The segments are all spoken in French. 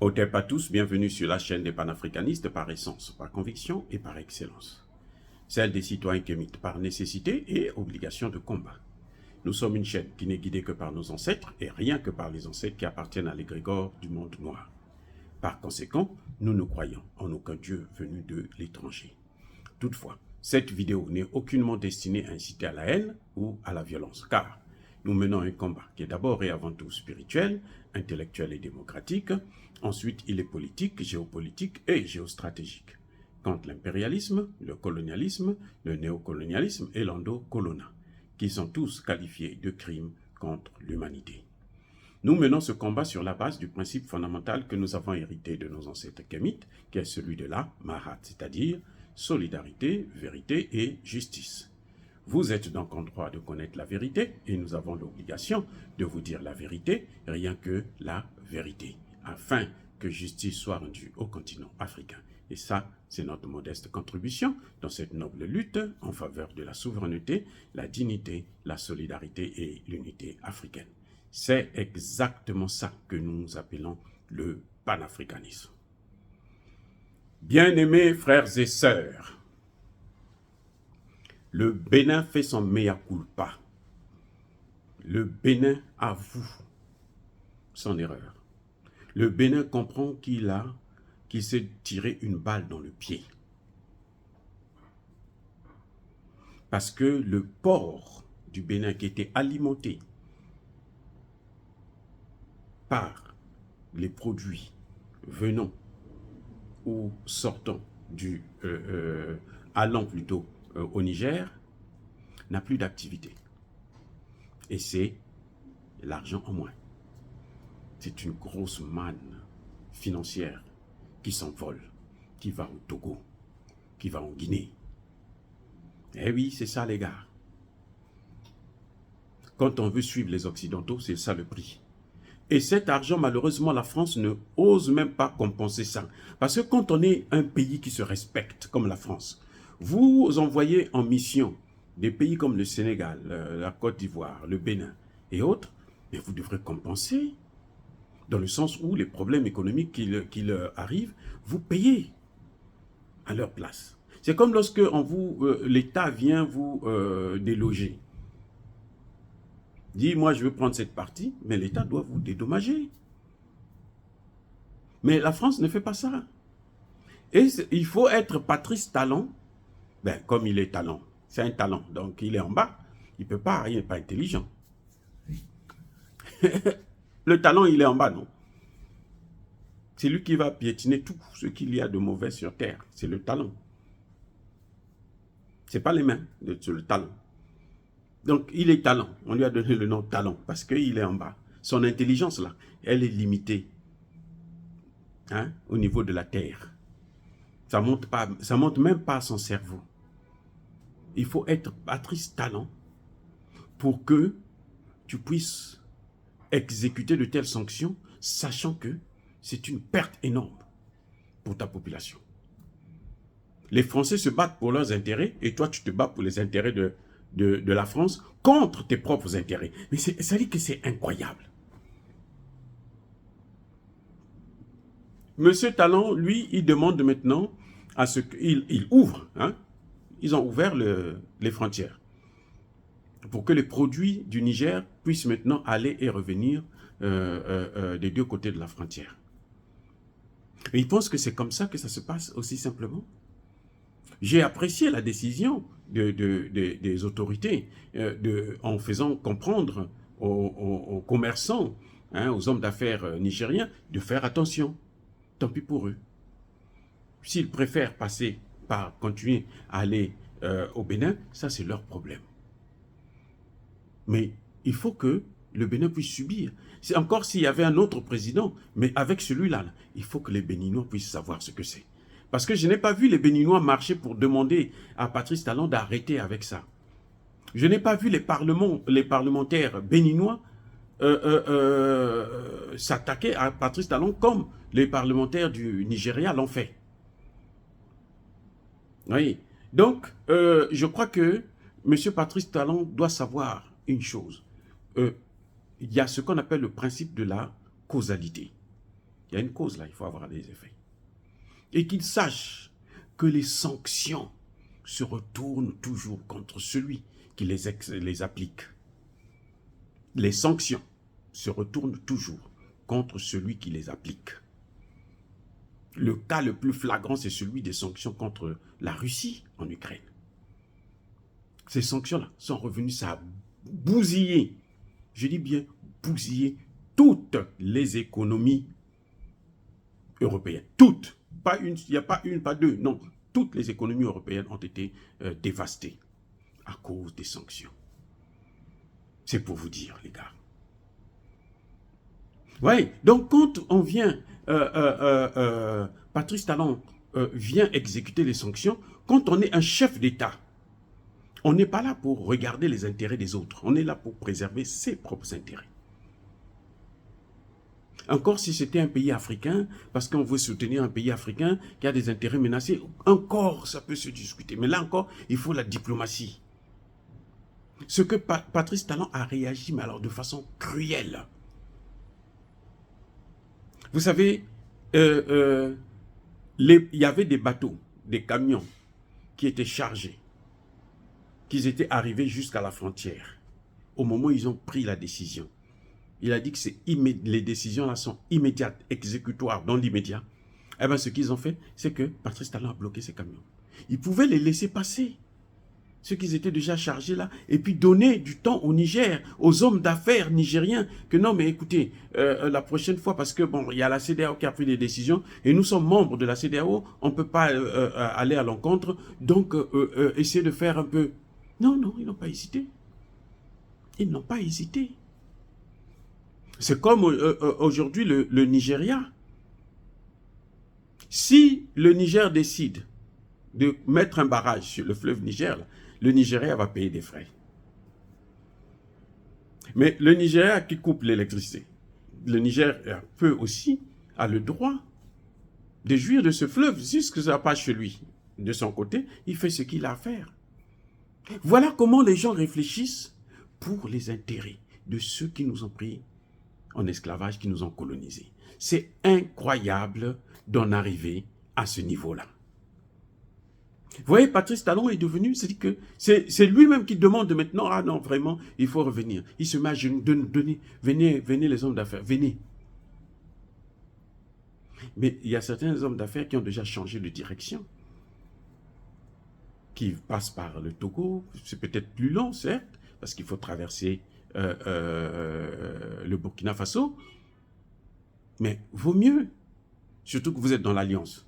Hotep à tous, bienvenue sur la chaîne des panafricanistes par essence, par conviction et par excellence. Celle des citoyens kémites par nécessité et obligation de combat. Nous sommes une chaîne qui n'est guidée que par nos ancêtres et rien que par les ancêtres qui appartiennent à l'égrégore du monde noir. Par conséquent, nous ne croyons en aucun Dieu venu de l'étranger. Toutefois, cette vidéo n'est aucunement destinée à inciter à la haine ou à la violence, car nous menons un combat qui est d'abord et avant tout spirituel, intellectuel et démocratique. Ensuite, il est politique, géopolitique et géostratégique. Contre l'impérialisme, le colonialisme, le néocolonialisme et l'endocolonat, qui sont tous qualifiés de crimes contre l'humanité. Nous menons ce combat sur la base du principe fondamental que nous avons hérité de nos ancêtres kémites, qui est celui de la Mahat, c'est-à-dire solidarité, vérité et justice. Vous êtes donc en droit de connaître la vérité et nous avons l'obligation de vous dire la vérité, rien que la vérité, afin que justice soit rendue au continent africain. Et ça, c'est notre modeste contribution dans cette noble lutte en faveur de la souveraineté, la dignité, la solidarité et l'unité africaine. C'est exactement ça que nous appelons le panafricanisme. Bien-aimés frères et sœurs, le Bénin fait son mea culpa. Le Bénin avoue son erreur. Le Bénin comprend qu'il s'est tiré une balle dans le pied. Parce que le port du Bénin qui était alimenté par les produits venant ou sortant allant plutôt au Niger, n'a plus d'activité. Et c'est l'argent en moins. C'est une grosse manne financière qui s'envole, qui va au Togo, qui va en Guinée. Eh oui, c'est ça les gars. Quand on veut suivre les Occidentaux, c'est ça le prix. Et cet argent, malheureusement, la France ne ose même pas compenser ça. Parce que quand on est un pays qui se respecte, comme la France, vous envoyez en mission des pays comme le Sénégal, la Côte d'Ivoire, le Bénin et autres, mais vous devrez compenser. Dans le sens où les problèmes économiques qui leur arrivent, vous payez à leur place. C'est comme lorsque l'État vient vous déloger. Dit, moi je veux prendre cette partie, mais l'État doit vous dédommager. Mais la France ne fait pas ça. Et il faut être Patrice Talon. Ben, comme il est talent, c'est un talent, donc il est en bas, il ne peut pas, il n'est pas intelligent. Le talent, il est en bas, non? C'est lui qui va piétiner tout ce qu'il y a de mauvais sur terre. C'est le talent. Ce n'est pas les mains, c'est le talent. Donc, il est talent. On lui a donné le nom talent parce qu'il est en bas. Son intelligence, là, elle est limitée au niveau de la terre. Ça ne monte même pas à son cerveau. Il faut être Patrice Talon pour que tu puisses exécuter de telles sanctions, sachant que c'est une perte énorme pour ta population. Les Français se battent pour leurs intérêts et toi, tu te bats pour les intérêts de la France contre tes propres intérêts. Mais ça dit que c'est incroyable. Monsieur Talon, lui, il demande maintenant à ce qu'il ouvre, ils ont ouvert les frontières pour que les produits du Niger puissent maintenant aller et revenir des deux côtés de la frontière. Et ils pensent que c'est comme ça que ça se passe aussi simplement. J'ai apprécié la décision des autorités en faisant comprendre aux commerçants, aux hommes d'affaires nigériens, de faire attention. Tant pis pour eux. S'ils préfèrent continuer à aller au Bénin, ça c'est leur problème. Mais il faut que le Bénin puisse subir. C'est encore s'il y avait un autre président, mais avec celui-là, il faut que les Béninois puissent savoir ce que c'est. Parce que je n'ai pas vu les Béninois marcher pour demander à Patrice Talon d'arrêter avec ça. Je n'ai pas vu les parlementaires béninois s'attaquer à Patrice Talon comme les parlementaires du Nigeria l'ont fait. Oui. Donc, je crois que M. Patrice Talon doit savoir une chose. Il y a ce qu'on appelle le principe de la causalité. Il y a une cause là, il faut avoir des effets. Et qu'ils sachent que les sanctions se retournent toujours contre celui qui les applique. Les sanctions se retournent toujours contre celui qui les applique. Le cas le plus flagrant, c'est celui des sanctions contre la Russie en Ukraine. Ces sanctions-là sont revenues, ça a bousillé, je dis bien bousillé, toutes les économies européennes. Toutes. Pas une, il n'y a pas une, pas deux, non. Toutes les économies européennes ont été dévastées à cause des sanctions. C'est pour vous dire, les gars. Oui, donc quand on vient, Patrice Talon vient exécuter les sanctions, quand on est un chef d'État, on n'est pas là pour regarder les intérêts des autres, on est là pour préserver ses propres intérêts. Encore si c'était un pays africain, parce qu'on veut soutenir un pays africain qui a des intérêts menacés, encore ça peut se discuter. Mais là encore, il faut la diplomatie. Ce que Patrice Talon a réagi, mais alors de façon cruelle. Vous savez, il y avait des bateaux, des camions qui étaient chargés, qui étaient arrivés jusqu'à la frontière. Au moment où ils ont pris la décision, il a dit que les décisions là sont immédiates, exécutoires, dans l'immédiat. Eh bien, ce qu'ils ont fait, c'est que Patrice Talon a bloqué ces camions. Ils pouvaient les laisser passer, ceux qui étaient déjà chargés là, et puis donner du temps au Niger, aux hommes d'affaires nigériens, que non, mais écoutez, la prochaine fois, parce que bon, il y a la CEDEAO qui a pris des décisions, et nous sommes membres de la CEDEAO, on ne peut pas aller à l'encontre, donc essayer de faire un peu... Non, non, ils n'ont pas hésité. Ils n'ont pas hésité. C'est comme aujourd'hui le Nigeria. Si le Niger décide de mettre un barrage sur le fleuve Niger, là, le Nigeria va payer des frais. Mais le Nigeria qui coupe l'électricité, le Nigeria peut aussi, a le droit de jouir de ce fleuve, jusque ça passe chez lui. De son côté, il fait ce qu'il a à faire. Voilà comment les gens réfléchissent pour les intérêts de ceux qui nous ont pris en esclavage, qui nous ont colonisés. C'est incroyable d'en arriver à ce niveau-là. Vous voyez, Patrice Talon est devenu, c'est-à-dire que c'est lui-même qui demande maintenant, ah non, vraiment, il faut revenir. Il se met à genoux, venez les hommes d'affaires, venez. Mais il y a certains hommes d'affaires qui ont déjà changé de direction, qui passent par le Togo, c'est peut-être plus long, certes, parce qu'il faut traverser le Burkina Faso, mais vaut mieux, surtout que vous êtes dans l'alliance.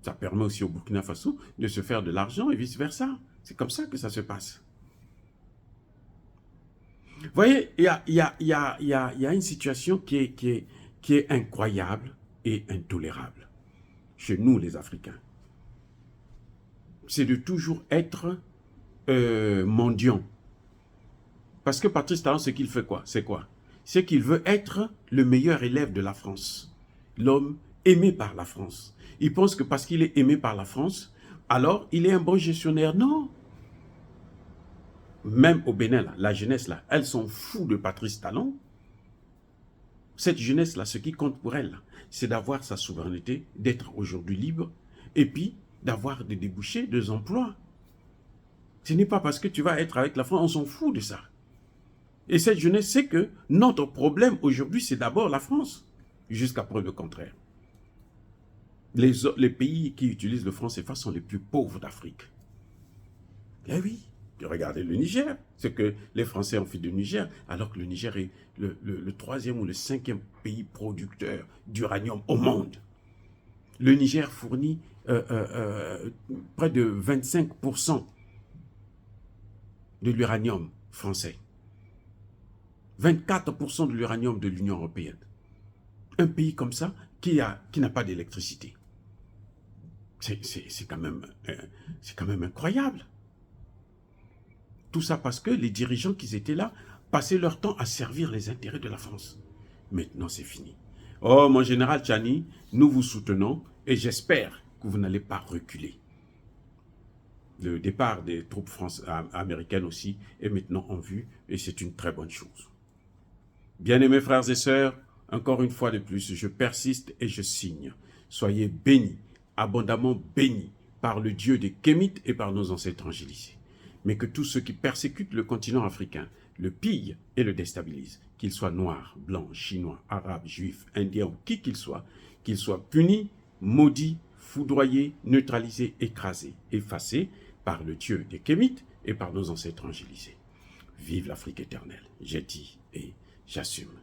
Ça permet aussi au Burkina Faso de se faire de l'argent et vice-versa. C'est comme ça que ça se passe. Vous voyez, il y a une situation qui est incroyable et intolérable chez nous, les Africains. C'est de toujours être mendiant. Parce que Patrice Talon, ce qu'il fait quoi? C'est quoi? C'est qu'il veut être le meilleur élève de la France. L'homme aimé par la France. Il pense que parce qu'il est aimé par la France, alors il est un bon gestionnaire. Non. Même au Bénin, là, la jeunesse, là, elles sont fous de Patrice Talon. Cette jeunesse-là, ce qui compte pour elle, c'est d'avoir sa souveraineté, d'être aujourd'hui libre, et puis d'avoir des débouchés, des emplois. Ce n'est pas parce que tu vas être avec la France, on s'en fout de ça. Et cette jeunesse sait que notre problème aujourd'hui, c'est d'abord la France, jusqu'à preuve le contraire. Les pays qui utilisent le franc CFA sont les plus pauvres d'Afrique. Eh oui, regardez le Niger, ce que les Français ont fait du Niger, alors que le Niger est le troisième ou le cinquième pays producteur d'uranium au monde. Le Niger fournit près de 25% de l'uranium français. 24% de l'uranium de l'Union européenne. Un pays comme ça qui n'a pas d'électricité. C'est quand même incroyable. Tout ça parce que les dirigeants qui étaient là passaient leur temps à servir les intérêts de la France. Maintenant, c'est fini. Oh, mon général Tchani, nous vous soutenons et j'espère que vous n'allez pas reculer. Le départ des troupes américaines aussi est maintenant en vue et c'est une très bonne chose. Bien-aimés frères et sœurs, Encore une fois de plus, je persiste et je signe. Soyez bénis, abondamment bénis, par le Dieu des Kémites et par nos ancêtres angélisés. Mais que tous ceux qui persécutent le continent africain le pillent et le déstabilisent, qu'ils soient noirs, blancs, chinois, arabes, juifs, indiens ou qui qu'ils soient punis, maudits, foudroyés, neutralisés, écrasés, effacés par le Dieu des Kémites et par nos ancêtres angélisés. Vive l'Afrique éternelle, j'ai dit et j'assume.